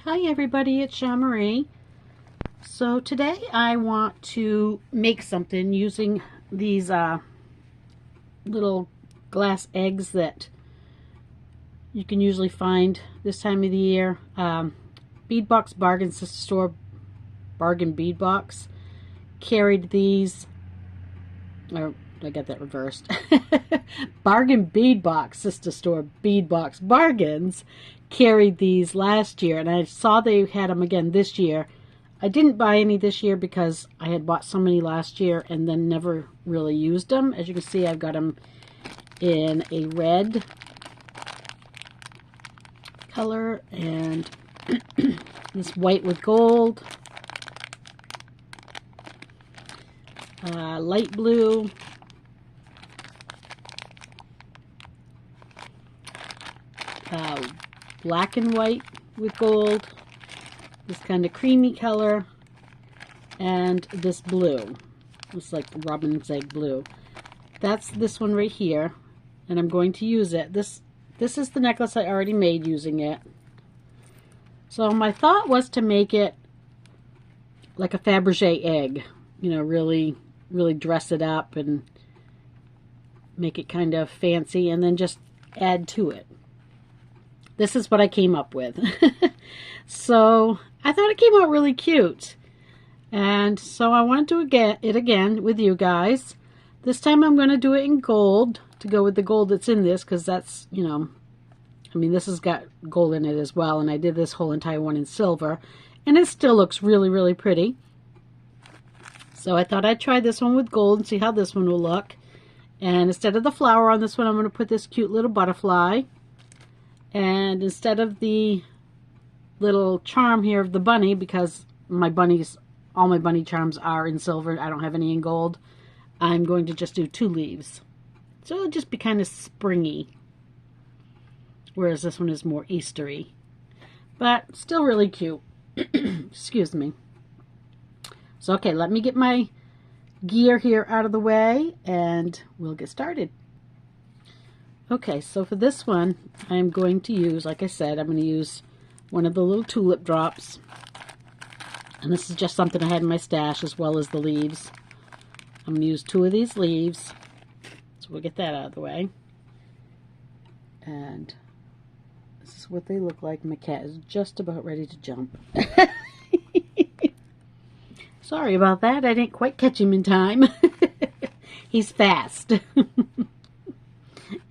Hi everybody, it's Jean Marie. So today I want to make something using these little glass eggs that you can usually find this time of the year. Beadbox Bargain Sister Store Bargain Bead Box carried these, or I got that reversed. Bargain Bead Box Sister Store Bead Box Bargains carried these last year, and I saw they had them again this year. I didn't buy any this year because I had bought so many last year and then never really used them. As you can see, I've got them in a red color and this white with gold, light blue, black and white with gold, this kind of creamy color, and this blue. It's like robin's egg blue. That's this one right here, and I'm going to use it. This is the necklace I already made using it. So my thought was to make it like a Faberge egg, you know, really dress it up and make it kind of fancy, and then just add to it. This is what I came up with. So I thought it came out really cute. And so I wanted to get it again with you guys. This time I'm going to do it in gold to go with the gold that's in this, because that's, you know, I mean, this has got gold in it as well. And I did this whole entire one in silver. And it still looks really pretty. So I thought I'd try this one with gold and see how this one will look. And instead of the flower on this one, I'm going to put this cute little butterfly. And instead of the little charm here of the bunny, because all my bunny charms are in silver, I don't have any in gold, I'm going to just do 2 leaves. So it'll just be kind of springy. Whereas this one is more Eastery. But still really cute. Excuse me. So okay, let me get my gear here out of the way and we'll get started. Okay, so for this one, I'm going to use, like I said, I'm going to use one of the little tulip drops. And this is just something I had in my stash as well as the leaves. I'm going to use 2 of these leaves. So we'll get that out of the way. And this is what they look like. My cat is just about ready to jump. Sorry about that. I didn't quite catch him in time. He's fast.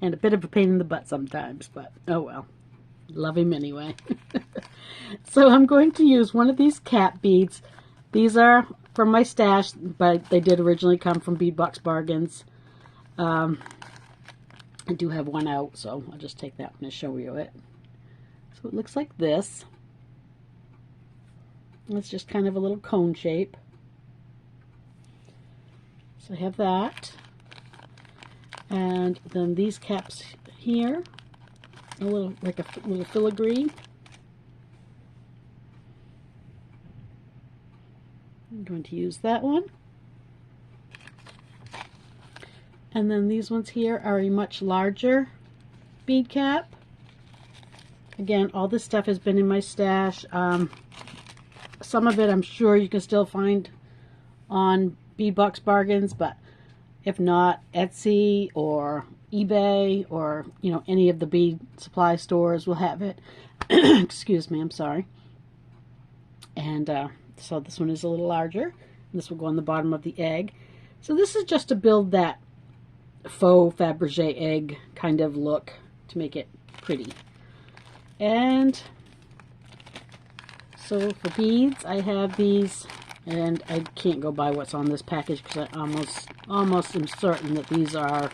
And a bit of a pain in the butt sometimes, but oh well. Love him anyway. So I'm going to use one of these cat beads. These are from my stash, but they did originally come from Beadbox Bargains. I do have one out, so I'll just take that one and show you it. So it looks like this. It's just kind of a little cone shape. So I have that. And then these caps here, a little like a little filigree. I'm going to use that one. And then these ones here are a much larger bead cap. Again, all this stuff has been in my stash. Some of it I'm sure you can still find on Beadbox Bargains, but if not, Etsy or eBay or, you know, any of the bead supply stores will have it. Excuse me, I'm sorry. And so this one is a little larger. This will go on the bottom of the egg. So this is just to build that faux Faberge egg kind of look to make it pretty. And so for beads, I have these. And I can't go by what's on this package because I almost am certain that these are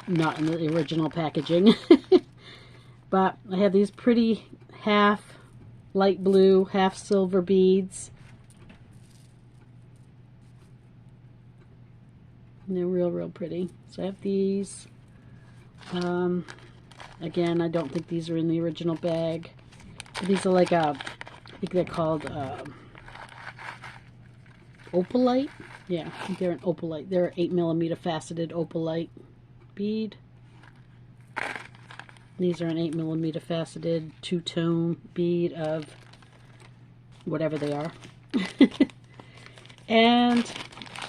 not in the original packaging. But I have these pretty half light blue, half silver beads. And they're real pretty. So I have these. Again, I don't think these are in the original bag. These are like I think they're called opalite. Yeah, I think they're an opalite. They're 8mm faceted opalite bead. These are an 8mm faceted two-tone bead of whatever they are. And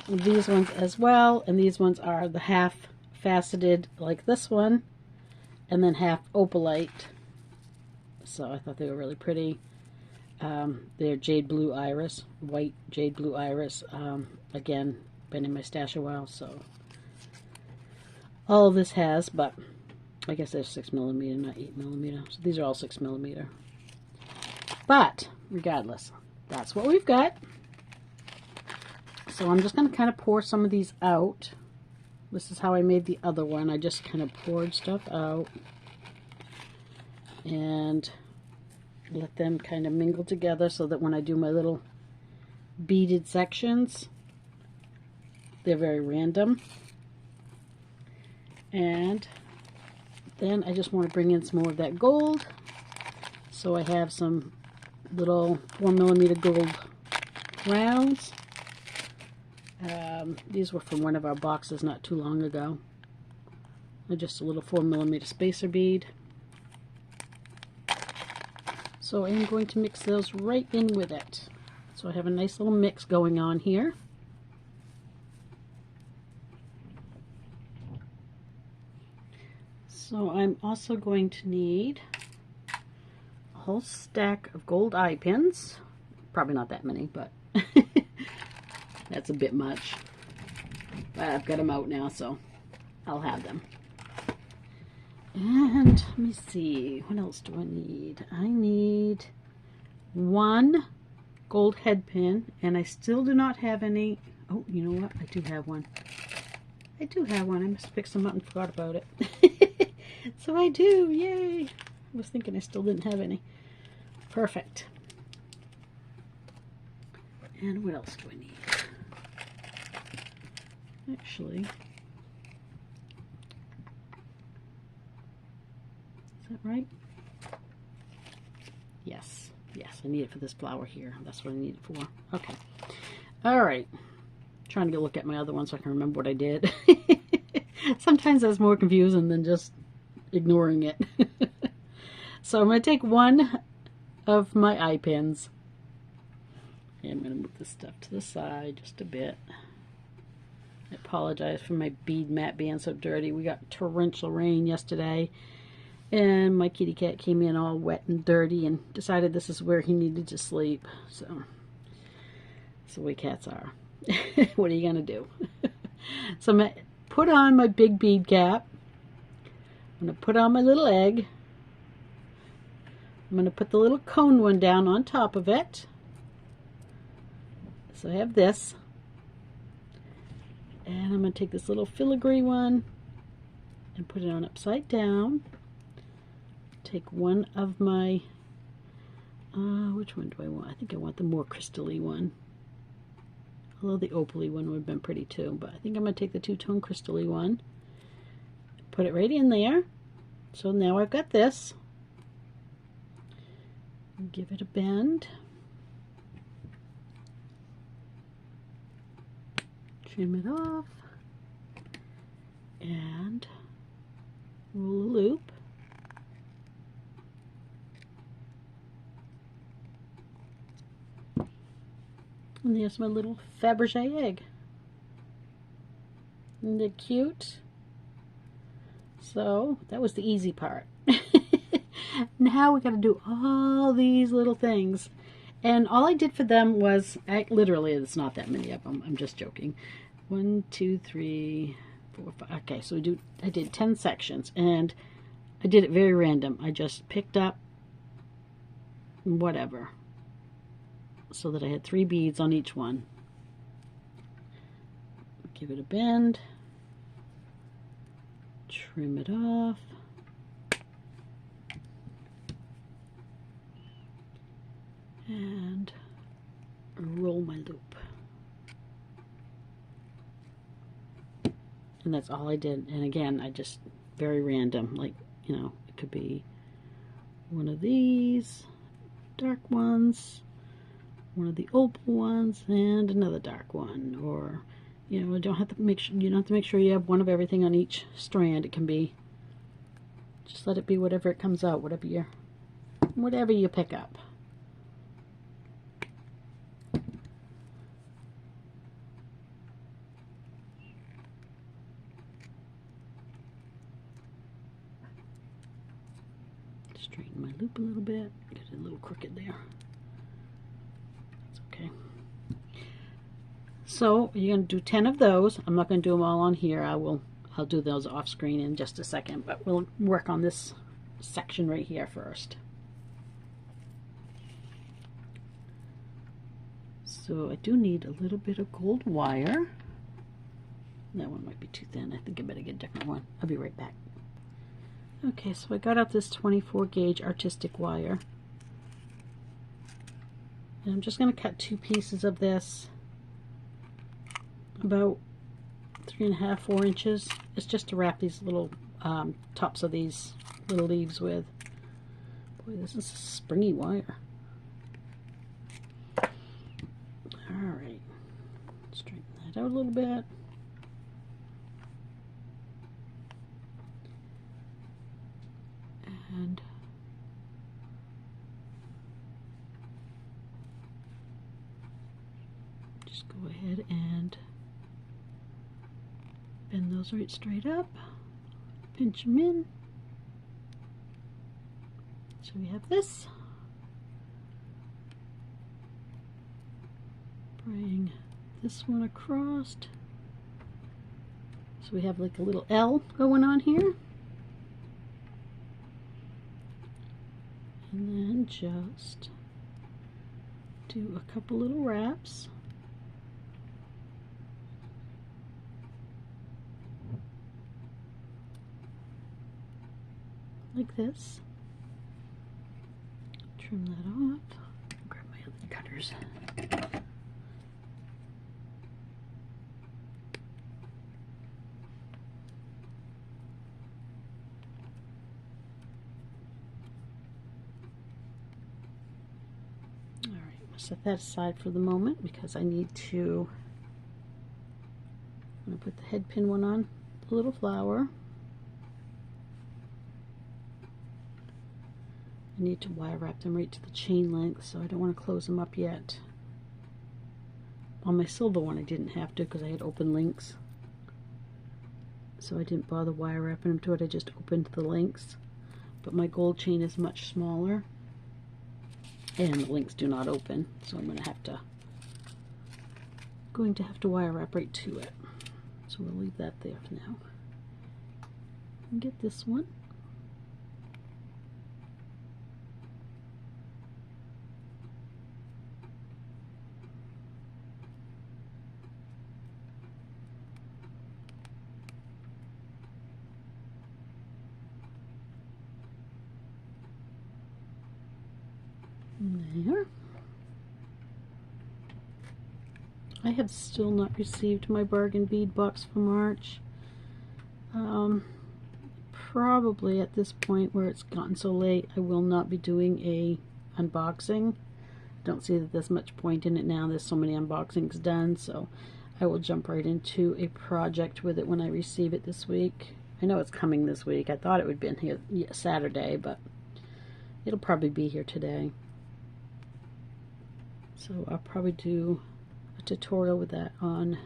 these ones as well, and these ones are the half faceted like this one, and then half opalite. So I thought they were really pretty. They're jade blue iris, white jade blue iris. Again, been in my stash a while, so all of this has, but I guess they're 6mm, not 8mm. So these are all 6mm. But regardless, that's what we've got. So I'm just going to kind of pour some of these out. This is how I made the other one. I just kind of poured stuff out and let them kind of mingle together so that when I do my little beaded sections, they're very random. And then I just want to bring in some more of that gold. So I have some little 4mm gold rounds. These were from one of our boxes not too long ago. They're just a little 4mm spacer bead. So I'm going to mix those right in with it. So I have a nice little mix going on here. So I'm also going to need a whole stack of gold eye pins. Probably not that many, but that's a bit much. But I've got them out now, so I'll have them. And let me see, what else do I need? I need one gold head pin, and I still do not have any. Oh, you know what? I do have one. I do have one. I must have picked some up and forgot about it. So I do, yay! I was thinking I still didn't have any. Perfect. And what else do I need? Actually, is that right? Yes, yes, I need it for this flower here. That's what I need it for. Okay. All right. Trying to look at my other one so I can remember what I did. Sometimes that's more confusing than just ignoring it. So I'm going to take one of my eye pins. And I'm going to move this stuff to the side just a bit. I apologize for my bead mat being so dirty. We got torrential rain yesterday, and my kitty cat came in all wet and dirty and decided this is where he needed to sleep. So that's the way cats are. What are you going to do? So I'm going to put on my big bead cap. I'm going to put on my little egg. I'm going to put the little cone one down on top of it. So I have this. And I'm going to take this little filigree one and put it on upside down. Take one of my, which one do I want? I think I want the more crystal-y one. Although the opaly one would have been pretty too. But I think I'm going to take the two-tone crystal-y one. Put it right in there. So now I've got this. Give it a bend. Trim it off. And roll a loop. And there's my little Faberge egg. Isn't it cute? So that was the easy part. Now we got to do all these little things. And all I did for them was, literally, it's not that many of them. I'm just joking. 1, 2, 3, 4, 5. Okay, so I did 10 sections, and I did it very random. I just picked up whatever, so that I had 3 beads on each one. Give it a bend. Trim it off. And roll my loop. And that's all I did. And again, I just very random, like, you know, it could be one of these dark ones, one of the opal ones, and another dark one. Or, you know, you don't have to make sure you have one of everything on each strand. It can be, just let it be whatever it comes out, whatever you pick up. my loop a little bit. Get it a little crooked there. That's okay. So you're going to do 10 of those. I'm not going to do them all on here. I'll do those off screen in just a second, but we'll work on this section right here first. So I do need a little bit of gold wire. That one might be too thin. I think I better get a different one. I'll be right back. Okay, so I got out this 24 gauge artistic wire. And I'm just going to cut 2 pieces of this, about 3.5, 4 inches. It's just to wrap these little tops of these little leaves with. Boy, this is springy wire. Alright, straighten that out a little bit. And just go ahead and bend those right straight up, pinch them in. So we have this. Bring this one across. So we have like a little L going on here. And then just do a couple little wraps. Like this. Trim that off. Grab my other cutters. Set that aside for the moment because I need to, I'm going to put the head pin one on the little flower. I need to wire wrap them right to the chain length, so I don't want to close them up yet. On my silver one I didn't have to because I had open links, so I didn't bother wire wrapping them to it. I just opened the links, but my gold chain is much smaller and the links do not open, so I'm going to have to wire wrap right to it. So we'll leave that there for now. And get this one. There. I have still not received my bargain bead box for March. Probably at this point where it's gotten so late, I will not be doing a unboxing. Don't see that there's much point in it now. There's so many unboxings done, so I will jump right into a project with it when I receive it this week. I know it's coming this week. I thought it would be in here Saturday, but it'll probably be here today. So I'll probably do a tutorial with that on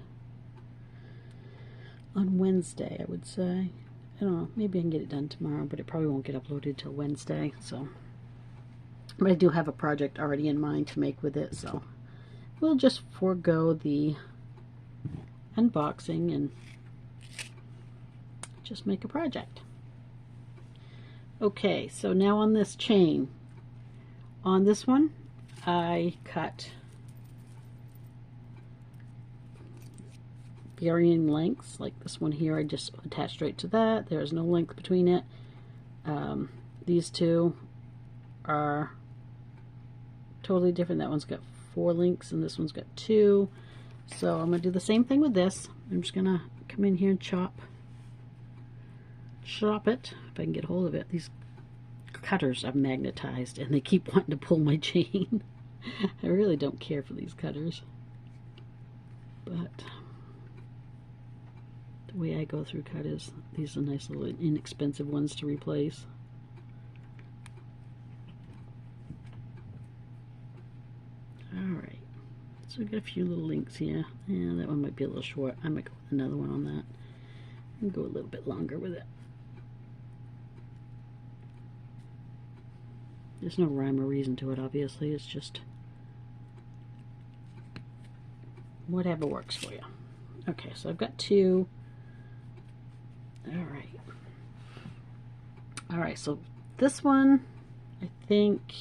Wednesday, I would say. I don't know, maybe I can get it done tomorrow, but it probably won't get uploaded till Wednesday. So, but I do have a project already in mind to make with it, so we'll just forego the unboxing and just make a project. Okay, so now on this chain, on this one I cut varying lengths. Like this one here, I just attached right to that. There's no length between it. These two are totally different. That one's got 4 links and this one's got 2. So I'm going to do the same thing with this. I'm just going to come in here and chop it, if I can get hold of it. These cutters are magnetized and they keep wanting to pull my chain. I really don't care for these cutters, but the way I go through cutters, these are nice little inexpensive ones to replace. Alright, so we've got a few little links here. Yeah, that one might be a little short. I might go with another one on that and go a little bit longer with it. There's no rhyme or reason to it, obviously. It's just whatever works for you. Okay, so I've got 2. All right, so this one, I think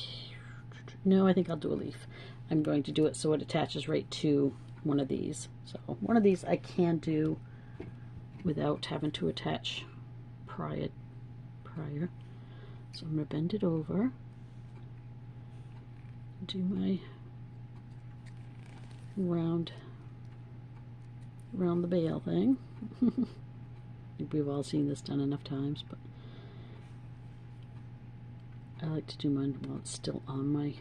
I'll do a leaf. I'm going to do it so it attaches right to one of these. So one of these I can do without having to attach prior. So I'm going to bend it over, do my round the bale thing. I think we've all seen this done enough times, but I like to do mine while it's still on my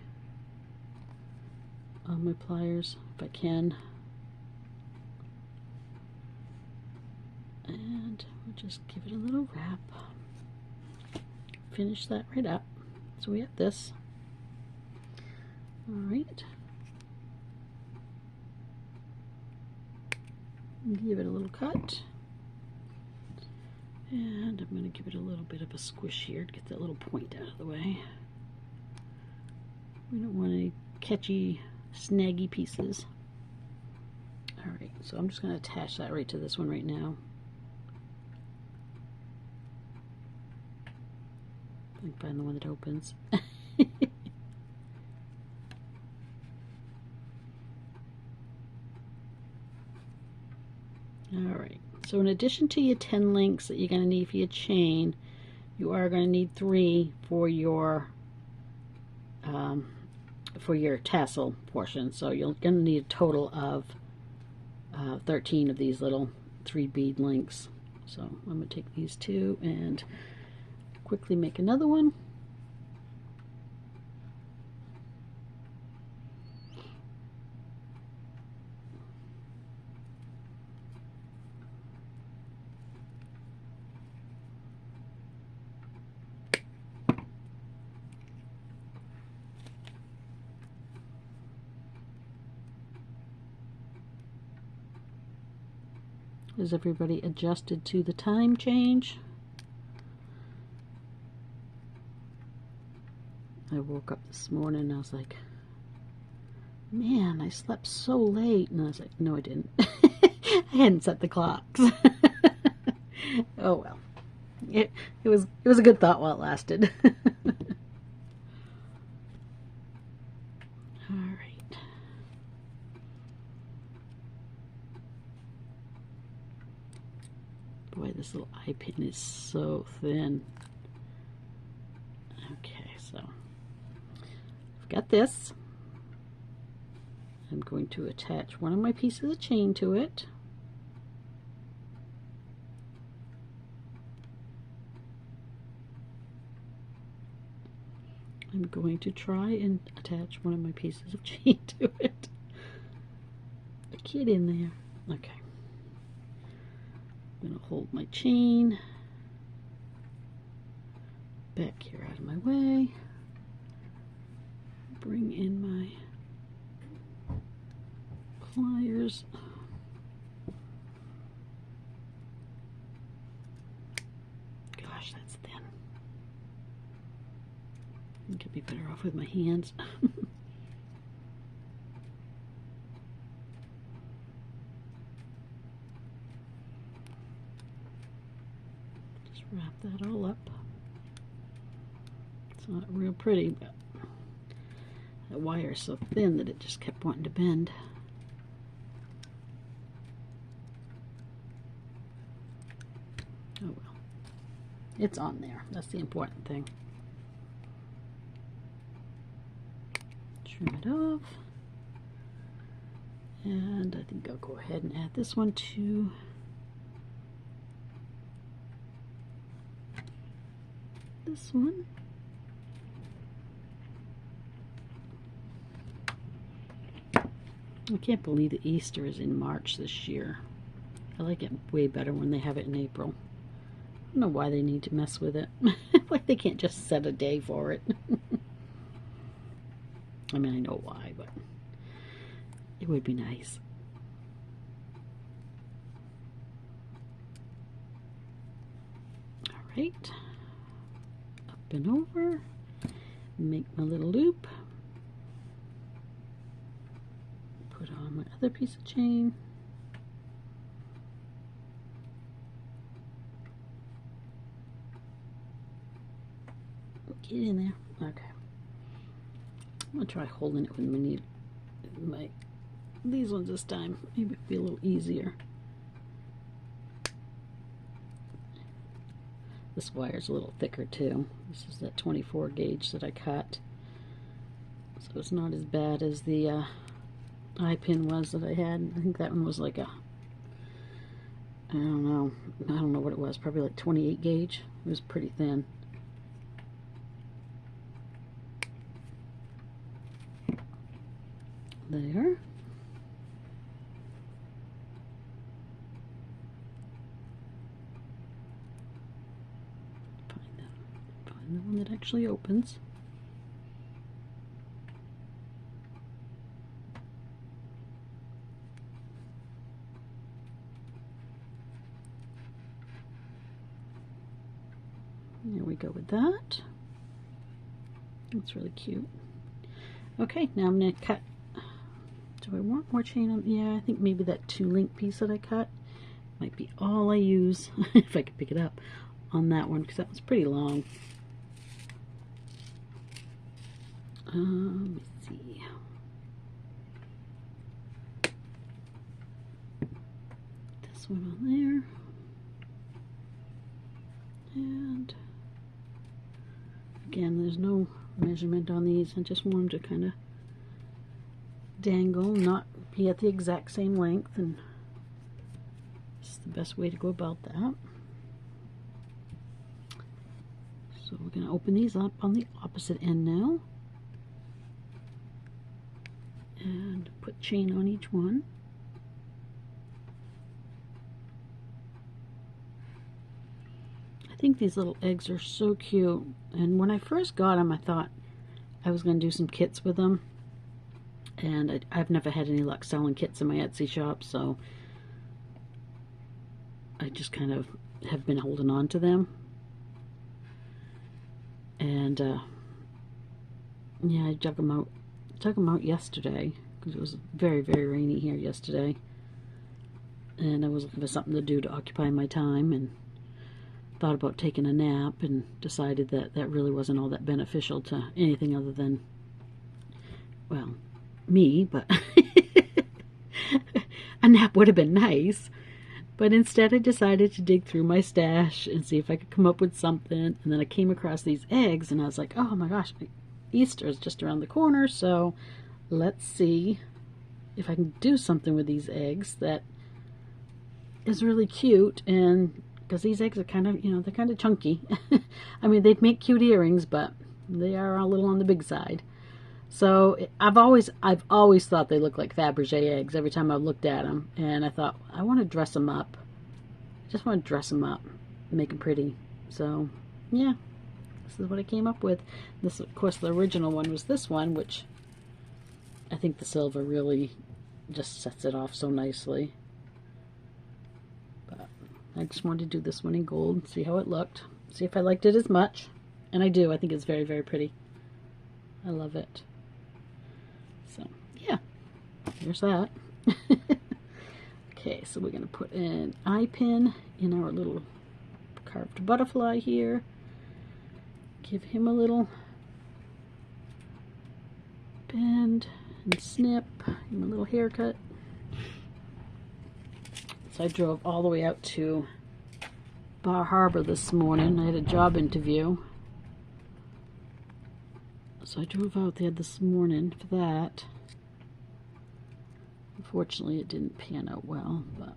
pliers if I can. And we'll just give it a little wrap. Finish that right up. So we have this. All right. Give it a little cut. And I'm going to give it a little bit of a squish here to get that little point out of the way. We don't want any catchy, snaggy pieces. All right, so I'm just going to attach that right to this one right now. I can find the one that opens. Alright, so in addition to your 10 links that you're going to need for your chain, you are going to need 3 for your tassel portion. So you're going to need a total of 13 of these little 3 bead links. So I'm going to take these 2 and quickly make another one. Is everybody adjusted to the time change? I woke up this morning and I was like, man, I slept so late. And I was like, no, I didn't. I hadn't set the clocks. Oh well. It was a good thought while it lasted. All right. Boy, this little eye pin is so thin. Okay, so I've got this. I'm going to attach one of my pieces of chain to it. I'm going to try and attach one of my pieces of chain to it. Get in there. Okay. I'm going to hold my chain back here out of my way. Bring in my pliers. Gosh, that's thin. I think I'd be better off with my hands. Just wrap that all up. It's not real pretty, but that wire is so thin that it just kept wanting to bend. Oh well. It's on there. That's the important thing. Trim it off. And I think I'll go ahead and add this one to this one. I can't believe that Easter is in March this year. I like it way better when they have it in April. I don't know why they need to mess with it. Like they can't just set a day for it. I mean, I know why, but it would be nice. All right. Up and over. Make my little loop. Put on my other piece of chain. Get in there. Okay. I'm gonna try holding it with these ones this time. Maybe it'll be a little easier. This wire's a little thicker too. This is that 24 gauge that I cut. So it's not as bad as the eye pin was that I had. I think that one was like a, I don't know what it was, probably like 28 gauge. It was pretty thin. There. Find the one that actually opens. There we go with that. That's really cute. Okay, now I'm going to cut. Do I want more chain on? Yeah, I think maybe that 2-link piece that I cut might be all I use, if I could pick it up, on that one, because that was pretty long. Let me see. This one on there. And again, there's no measurement on these. I just want them to kind of dangle, not be at the exact same length, and it's the best way to go about that. So we're going to open these up on the opposite end now and put chain on each one. I think these little eggs are so cute, and when I first got them I thought I was going to do some kits with them. And I've never had any luck selling kits in my Etsy shop, so I just kind of have been holding on to them. And yeah, I dug them out yesterday because it was very, very rainy here yesterday, and I was looking for something to do to occupy my time, and thought about taking a nap, and decided that that really wasn't all that beneficial to anything other than, well, me, but a nap would have been nice. But instead I decided to dig through my stash and see if I could come up with something, and then I came across these eggs and I was like, oh my gosh, Easter is just around the corner, so let's see if I can do something with these eggs that is really cute. And because these eggs are kind of, you know, they're kind of chunky. I mean, they'd make cute earrings, but they are a little on the big side. So I've always thought they look like Faberge eggs every time I've looked at them, and I thought I want to dress them up. I just want to dress them up, make them pretty. So yeah, this is what I came up with. This, of course, the original one was this one, which I think the silver really just sets it off so nicely. But I just wanted to do this one in gold, see how it looked, see if I liked it as much, and I do. I think it's very, very pretty. I love it. So yeah, there's that. Okay, so we're going to put an eye pin in our little carved butterfly here. Give him a little bend and snip, give him a little haircut. So I drove all the way out to Bar Harbor this morning. I had a job interview. So I drove out there this morning for that. Unfortunately, it didn't pan out well, but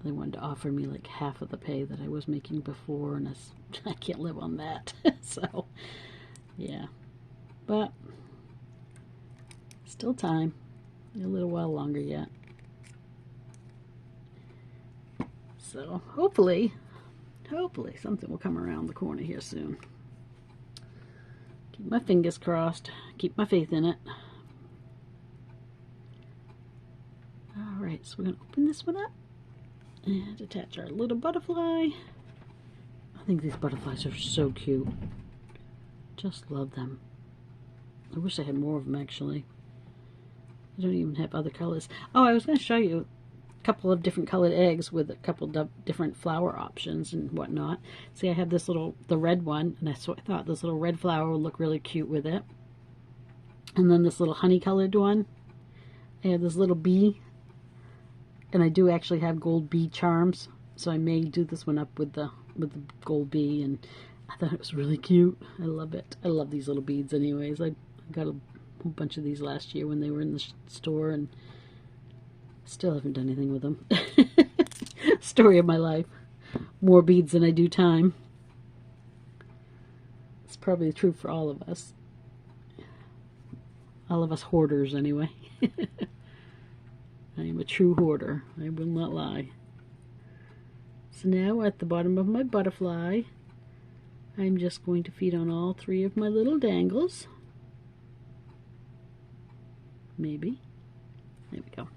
they wanted to offer me like half of the pay that I was making before, and I can't live on that. So, yeah. But still time. A little while longer yet. So hopefully something will come around the corner here soon. Keep my fingers crossed. Keep my faith in it. Alright, so we're going to open this one up and attach our little butterfly. I think these butterflies are so cute. Just love them. I wish I had more of them, actually. I don't even have other colors. Oh, I was going to show you a couple of different colored eggs with a couple of different flower options and whatnot. See, I have this little, the red one, and I thought this little red flower would look really cute with it. And then this little honey colored one. I have this little bee, and I do actually have gold bee charms, so I may do this one up with the gold bee, and I thought it was really cute. I love it. I love these little beads anyways. I got a whole bunch of these last year when they were in the store, and still haven't done anything with them. Story of my life. More beads than I do time. It's probably the truth for all of us. All of us hoarders, anyway. I am a true hoarder. I will not lie. So now at the bottom of my butterfly, I'm just going to feed on all 3 of my little dangles. Maybe. There we go.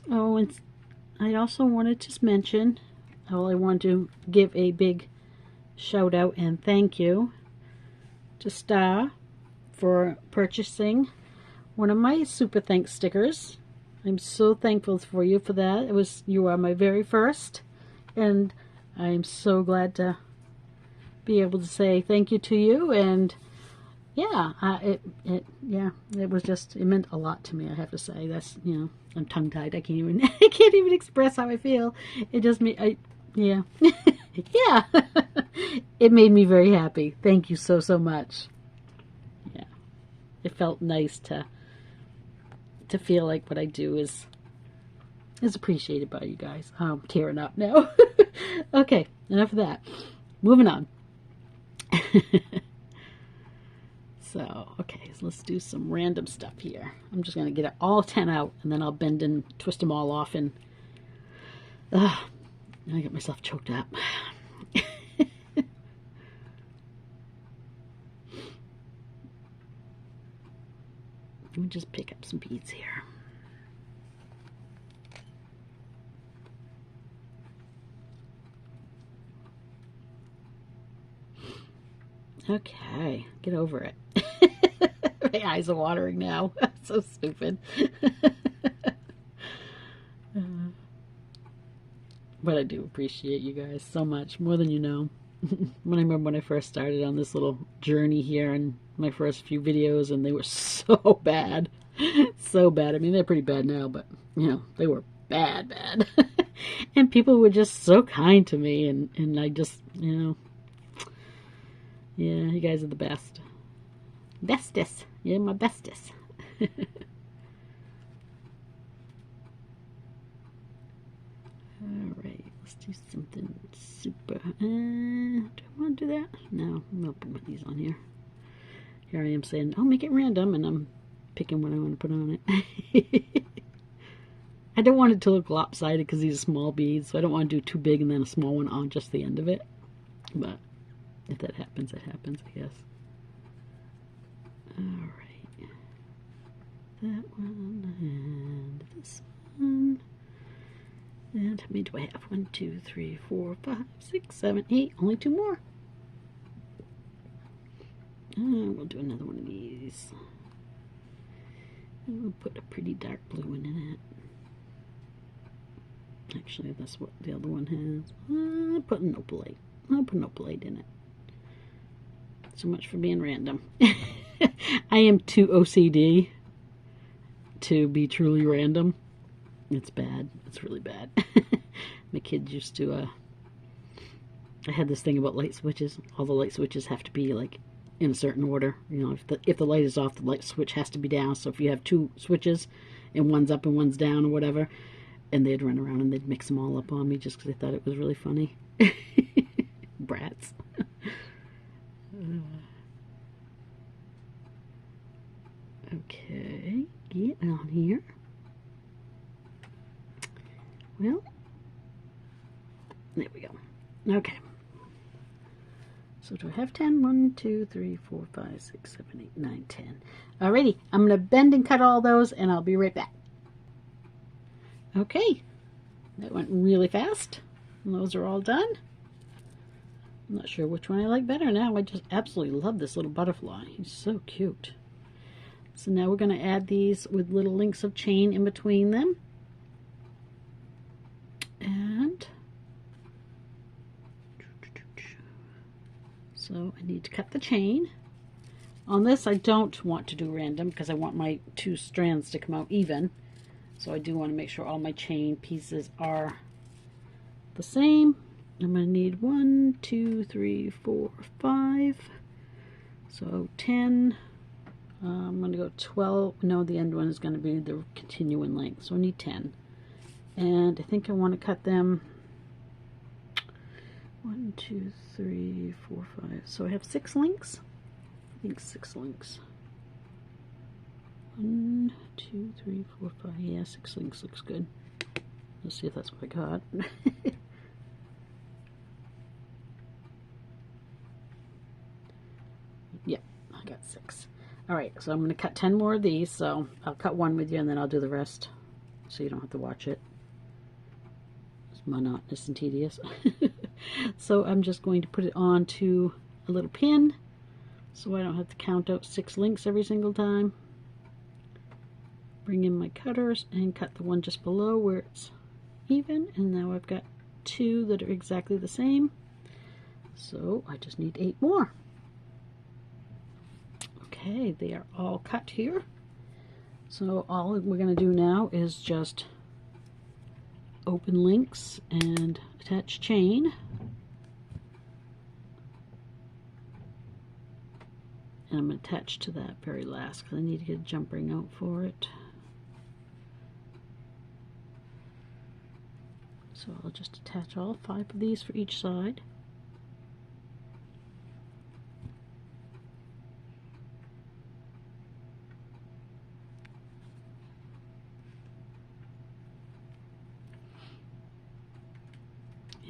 Oh, and I also wanted to mention, I want to give a big shout out and thank you to Star for purchasing one of my Super Thanks stickers. I'm so thankful for you for that. You are my very first, and I'm so glad to be able to say thank you to you. And yeah, it meant a lot to me. I have to say, that's, you know, I'm tongue tied. I can't even express how I feel. It just yeah. Yeah. It made me very happy. Thank you so much. Yeah. It felt nice to feel like what I do is appreciated by you guys. I'm tearing up now. Okay, enough of that. Moving on. So, okay, so let's do some random stuff here. I'm just going to get it all 10 out, and then I'll bend and twist them all off, and I get myself choked up. Let me just pick up some beads here. Okay, get over it. My eyes are watering now. So stupid. But I do appreciate you guys so much, more than you know. When I remember when I first started on this little journey here and my first few videos, and they were so bad. So bad. I mean, they're pretty bad now, but, you know, they were bad. And people were just so kind to me, and I just, you know, yeah, you guys are the best. Bestest. You're my bestest. Alright, let's do something super. Do I want to do that? No, I'm not putting these on here. Here I am saying, I'll make it random, and I'm picking what I want to put on it. I don't want it to look lopsided because these are small beads, so I don't want to do too big and then a small one on just the end of it. But if that happens, it happens, I guess. Alright. That one and this one. And how many do I have? 1, 2, 3, 4, 5, 6, 7, 8. Only 2 more. And we'll do another one of these. And we'll put a pretty dark blue one in it. Actually, that's what the other one has. I'll put an opalite. I'll put an opalite in it. So much for being random. I am too OCD to be truly random. It's bad. It's really bad. My kids used to, I had this thing about light switches. All the light switches have to be like in a certain order. You know, if the light is off, the light switch has to be down. So if you have 2 switches and one's up and one's down or whatever, and they'd run around and they'd mix them all up on me just because they thought it was really funny. Brats. Okay, get on here. Well, there we go. Okay. So do I have 10? 1, 2, 3, 4, 5, 6, 7, 8, 9, 10. Alrighty, I'm going to bend and cut all those, and I'll be right back. Okay, that went really fast. And those are all done. I'm not sure which one I like better now. I just absolutely love this little butterfly. He's so cute. So now we're going to add these with little links of chain in between them. And so I need to cut the chain. On this I don't want to do random because I want my two strands to come out even. So I do want to make sure all my chain pieces are the same. I'm going to need 1, 2, 3, 4, 5. So 10. I'm going to go 12. No, the end one is going to be the continuing length. So I need 10. And I think I want to cut them 1, 2, 3, 4, 5. So I have 6 links. I think 6 links. 1, 2, 3, 4, 5. Yeah, 6 links looks good. Let's see if that's what I got. Yep, I got 6. Alright, so I'm going to cut 10 more of these, so I'll cut one with you and then I'll do the rest so you don't have to watch it. It's monotonous and tedious. So I'm just going to put it onto a little pin so I don't have to count out 6 links every single time. Bring in my cutters and cut the one just below where it's even, and now I've got 2 that are exactly the same. So I just need 8 more. Okay, they are all cut here. So all we're going to do now is just open links and attach chain. And I'm going to attach to that very last because I need to get a jump ring out for it. So I'll just attach all 5 of these for each side.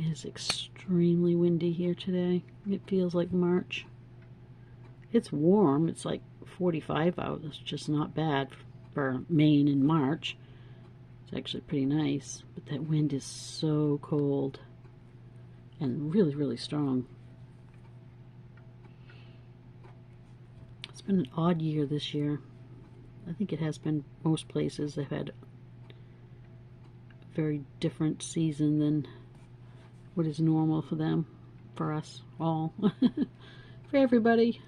It is extremely windy here today. It feels like March. It's warm. It's like 45 out. It's just not bad for Maine in March. It's actually pretty nice. But that wind is so cold and really, really strong. It's been an odd year this year. I think it has been most places. They've had a very different season than what is normal for them, for us all, for everybody.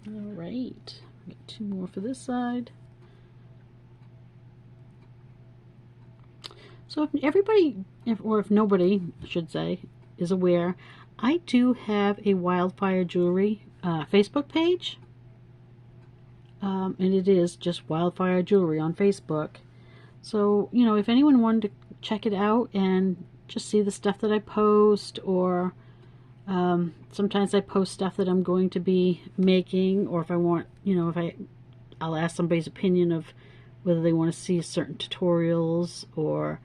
All right, got 2 more for this side. So if everybody, or if nobody, I should say, is aware, I do have a Wildfire Jewelry Facebook page. And it is just Wildfire Jewelry on Facebook. So, you know, if anyone wanted to check it out and just see the stuff that I post, or sometimes I post stuff that I'm going to be making, or if I want, you know, I'll ask somebody's opinion of whether they want to see certain tutorials, or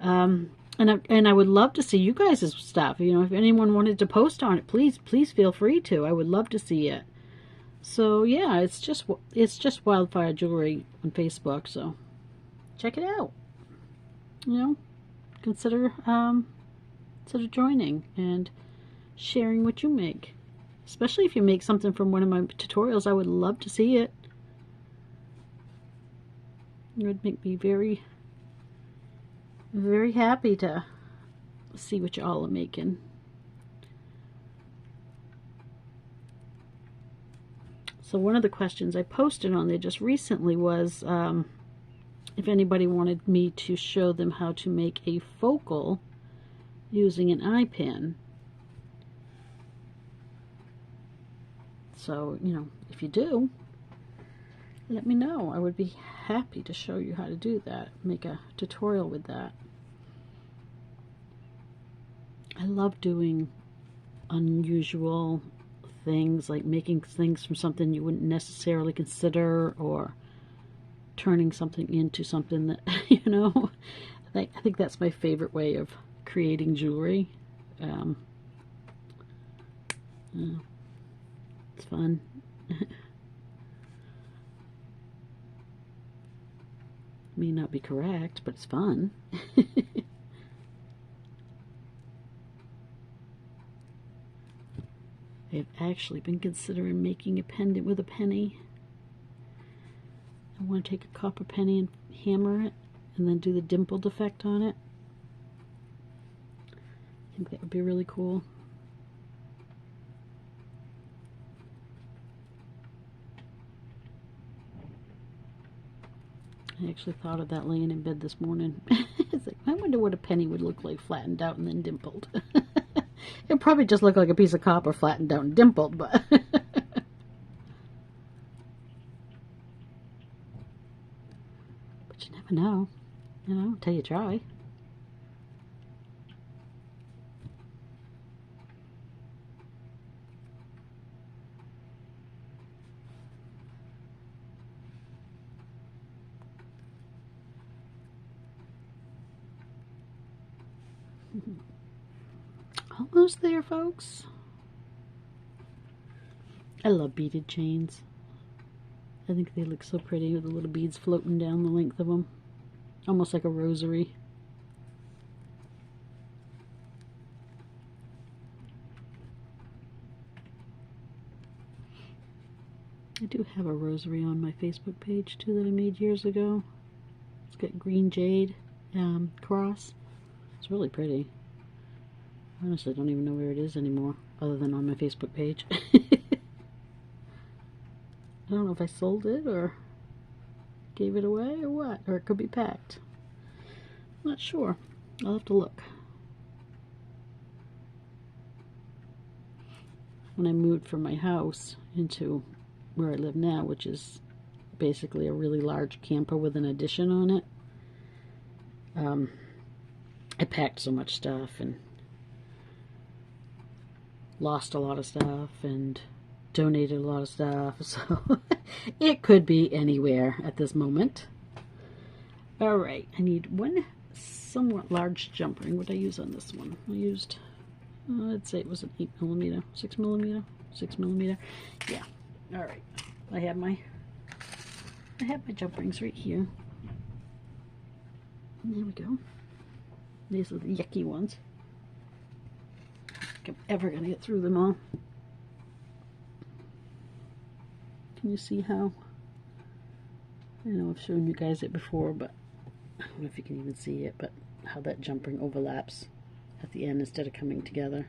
and I would love to see you guys' stuff. You know, if anyone wanted to post on it, please feel free to. I would love to see it. So yeah, it's just Wildfire Jewelry on Facebook. So check it out. You know, consider joining and sharing what you make. Especially if you make something from one of my tutorials, I would love to see it. It would make me very, very happy to see what you all are making. So one of the questions I posted on there just recently was if anybody wanted me to show them how to make a focal using an eye pin. So, you know, if you do, let me know. I would be happy to show you how to do that, make a tutorial with that. I love doing unusual things, like making things from something you wouldn't necessarily consider, or turning something into something that, you know, I think that's my favorite way of creating jewelry. It's fun. May not be correct, but it's fun. I've actually been considering making a pendant with a penny. I want to take a copper penny and hammer it and then do the dimpled effect on it. I think that would be really cool. I actually thought of that laying in bed this morning. It's like, I wonder what a penny would look like flattened out and then dimpled. It'd probably just look like a piece of copper flattened out and dimpled, but but you never know, you know, until you try. Almost there, folks. I love beaded chains. I think they look so pretty with the little beads floating down the length of them. Almost like a rosary. I do have a rosary on my Facebook page too that I made years ago. It's got green jade cross. It's really pretty. Honestly, I don't even know where it is anymore, other than on my Facebook page. I don't know if I sold it or gave it away or what, or it could be packed. I'm not sure. I'll have to look. When I moved from my house into where I live now, which is basically a really large camper with an addition on it, I packed so much stuff and lost a lot of stuff and donated a lot of stuff, so it could be anywhere at this moment. Alright, I need one somewhat large jump ring. What did I use on this one? I used, I'd say it was an 8mm, 6mm, 6mm. Yeah, alright. I have my jump rings right here. And there we go. These are the yucky ones. I don't think I'm ever going to get through them all. Can you see how? I know I've shown you guys it before, but I don't know if you can even see it, but how that jump ring overlaps at the end instead of coming together.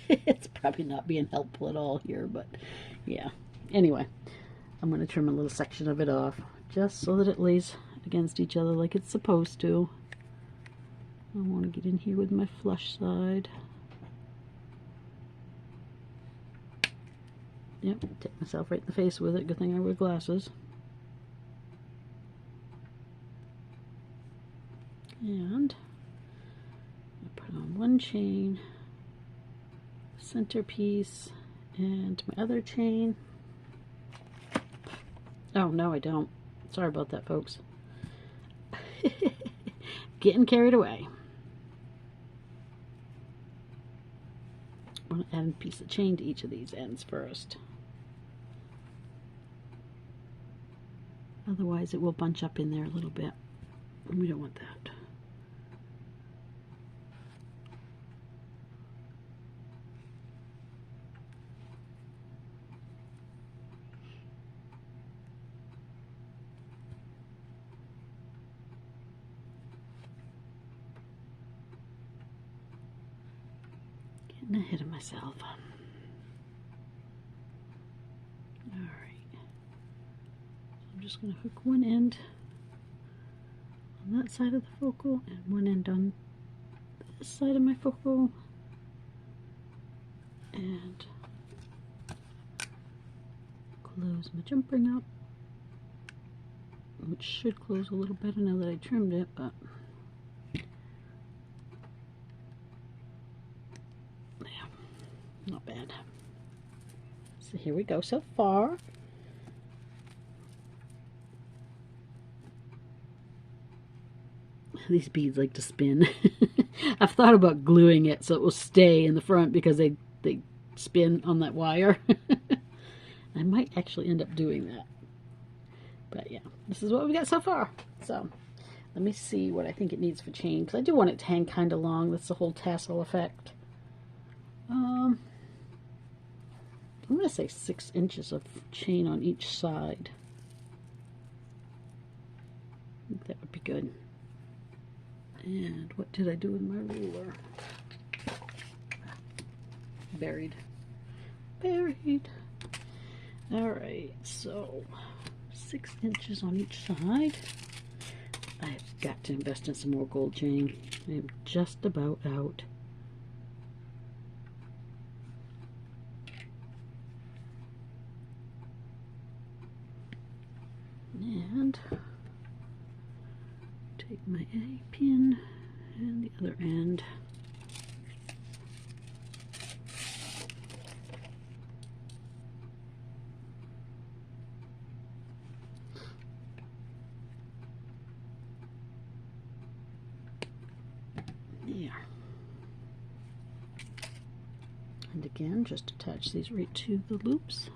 It's probably not being helpful at all here, but yeah. Anyway, I'm going to trim a little section of it off just so that it lays against each other like it's supposed to. I want to get in here with my flush side. Yep, take myself right in the face with it. Good thing I wear glasses. And I put on one chain, centerpiece, and my other chain. Oh, no, I don't. Sorry about that, folks. Getting carried away. I want to add a piece of chain to each of these ends first. Otherwise it will bunch up in there a little bit, and we don't want that. Getting ahead of myself. I'm just going to hook one end on that side of the focal and one end on this side of my focal, and close my jump ring up, which should close a little better now that I trimmed it, but yeah, not bad. So here we go so far. These beads like to spin. I've thought about gluing it so it will stay in the front because they spin on that wire. I might actually end up doing that. But yeah, this is what we got so far. So let me see what I think it needs for chain, because I do want it to hang kind of long. That's the whole tassel effect. I'm going to say 6 inches of chain on each side. I think that would be good. And what did I do with my ruler? Buried. Alright, so 6 inches on each side. I've got to invest in some more gold chain. I'm just about out. And take my A pin and the other end. There. And again, just attach these right to the loops.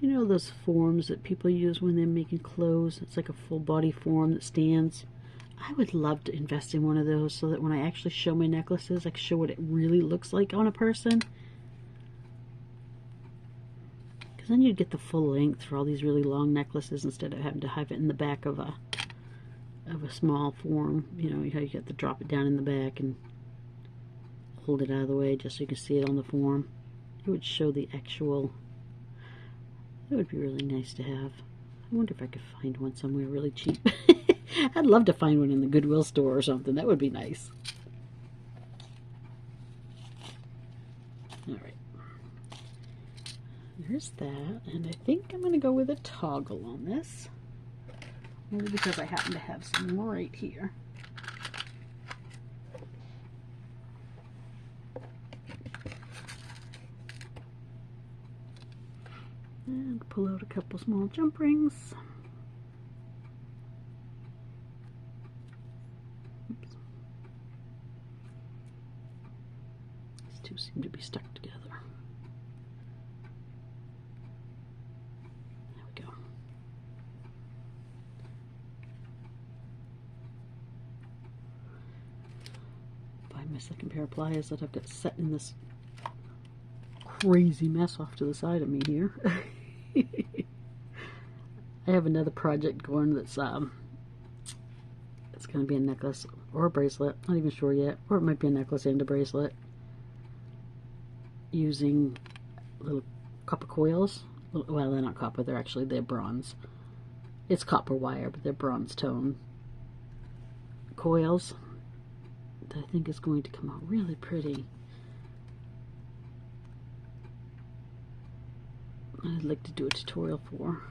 You know those forms that people use when they're making clothes? It's like a full body form that stands. I would love to invest in one of those so that when I actually show my necklaces, I can show what it really looks like on a person. Because then you'd get the full length for all these really long necklaces instead of having to have it in the back of a small form. You know how you have to drop it down in the back and hold it out of the way just so you can see it on the form. It would show the actual. That would be really nice to have. I wonder if I could find one somewhere really cheap. I'd love to find one in the Goodwill store or something. That would be nice. Alright. There's that. And I think I'm going to go with a toggle on this. Only because I happen to have some right here. And pull out a couple small jump rings. Oops. These two seem to be stuck together. There we go. Find my second pair of pliers that I've got set in this crazy mess off to the side of me here. I have another project going that's it's going to be a necklace or a bracelet, not even sure yet, or it might be a necklace and a bracelet using little copper coils. Well, they're not copper, they're bronze. It's copper wire, but they're bronze tone coils that I think is going to come out really pretty. I'd like to do a tutorial for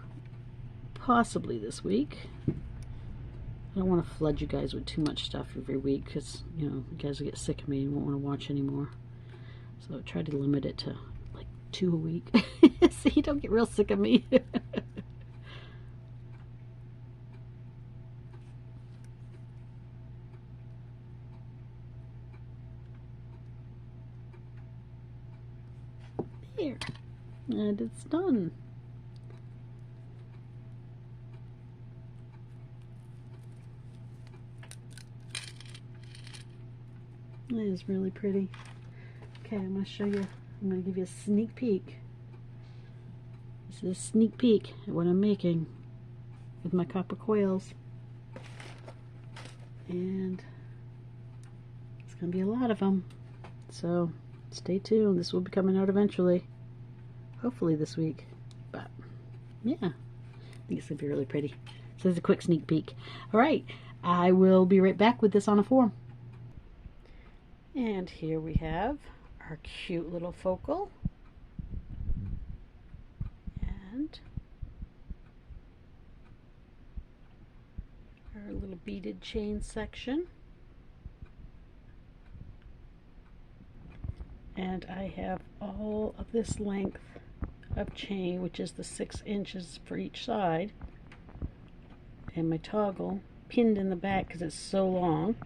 possibly this week. I don't want to flood you guys with too much stuff every week because, you know, you guys will get sick of me and won't want to watch anymore. So I try to limit it to like 2 a week so you don't get real sick of me. There. And it's done. It is really pretty. Okay, I'm going to show you, I'm going to give you a sneak peek. This is a sneak peek at what I'm making with my copper coils. And it's going to be a lot of them. So stay tuned. This will be coming out eventually. Hopefully this week. But yeah, I think it's going to be really pretty. So there's a quick sneak peek. Alright, I will be right back with this on a form. And here we have our cute little focal. And our little beaded chain section. And I have all of this length of chain, which is the 6 inches for each side, and my toggle pinned in the back because it's so long.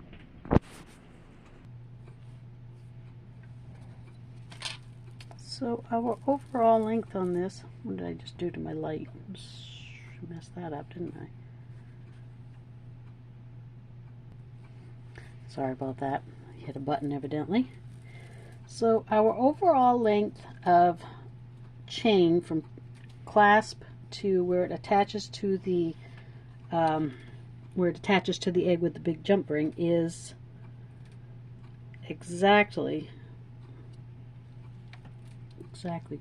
So our overall length on this, what did I just do to my light? messed that up, didn't I? Sorry about that. I hit a button evidently. So our overall length of chain from clasp to where it attaches to the egg with the big jump ring is exactly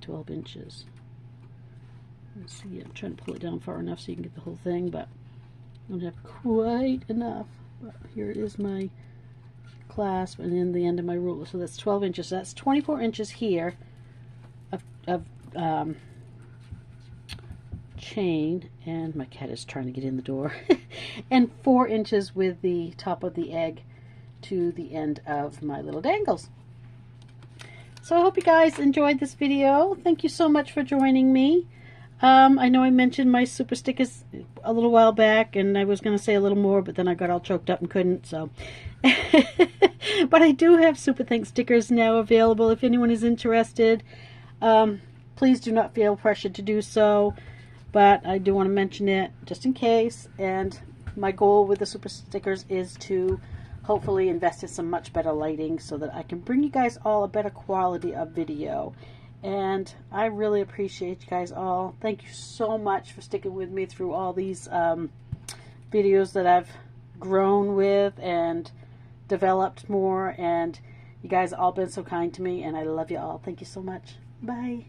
12 inches. Let's see, I'm trying to pull it down far enough so you can get the whole thing, but I don't have quite enough. But here is my clasp and then the end of my ruler. So that's 12 inches. So that's 24 inches here of chain, and my cat is trying to get in the door, and 4 inches with the top of the egg to the end of my little dangles. So I hope you guys enjoyed this video. Thank you so much for joining me. I know I mentioned my super stickers a little while back, and I was going to say a little more, but then I got all choked up and couldn't, so. But I do have Super Thanks stickers now available if anyone is interested. Please do not feel pressured to do so, but I do want to mention it just in case. And my goal with the super stickers is to hopefully invest in some much better lighting so that I can bring you guys all a better quality of video. And I really appreciate you guys all. Thank you so much for sticking with me through all these videos that I've grown with and developed more. And you guys have all been so kind to me, and I love you all. Thank you so much. Bye.